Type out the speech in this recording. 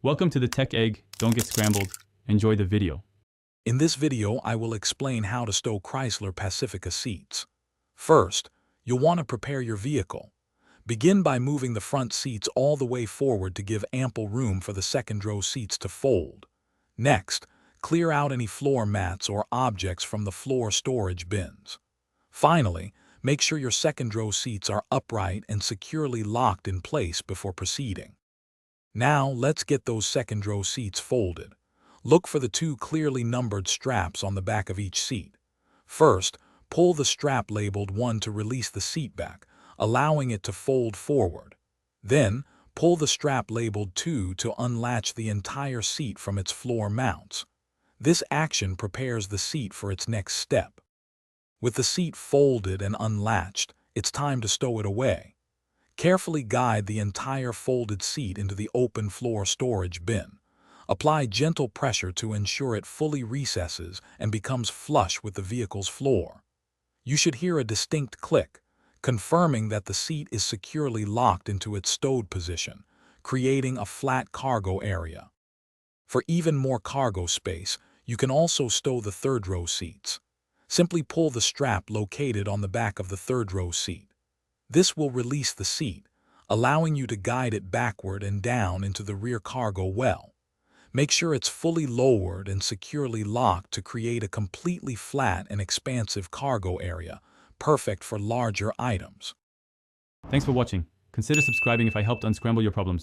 Welcome to the Tech Egg. Don't get scrambled. Enjoy the video. In this video, I will explain how to stow Chrysler Pacifica seats. First, you'll want to prepare your vehicle. Begin by moving the front seats all the way forward to give ample room for the second row seats to fold. Next, clear out any floor mats or objects from the floor storage bins. Finally, make sure your second row seats are upright and securely locked in place before proceeding. Now, let's get those second row seats folded. Look for the two clearly numbered straps on the back of each seat. First, pull the strap labeled 1 to release the seat back, allowing it to fold forward. Then, pull the strap labeled 2 to unlatch the entire seat from its floor mounts. This action prepares the seat for its next step. With the seat folded and unlatched, it's time to stow it away. Carefully guide the entire folded seat into the open floor storage bin. Apply gentle pressure to ensure it fully recesses and becomes flush with the vehicle's floor. You should hear a distinct click, confirming that the seat is securely locked into its stowed position, creating a flat cargo area. For even more cargo space, you can also stow the third row seats. Simply pull the strap located on the back of the third row seat. This will release the seat, allowing you to guide it backward and down into the rear cargo well. Make sure it's fully lowered and securely locked to create a completely flat and expansive cargo area, perfect for larger items. Thanks for watching. Consider subscribing if I helped unscramble your problems.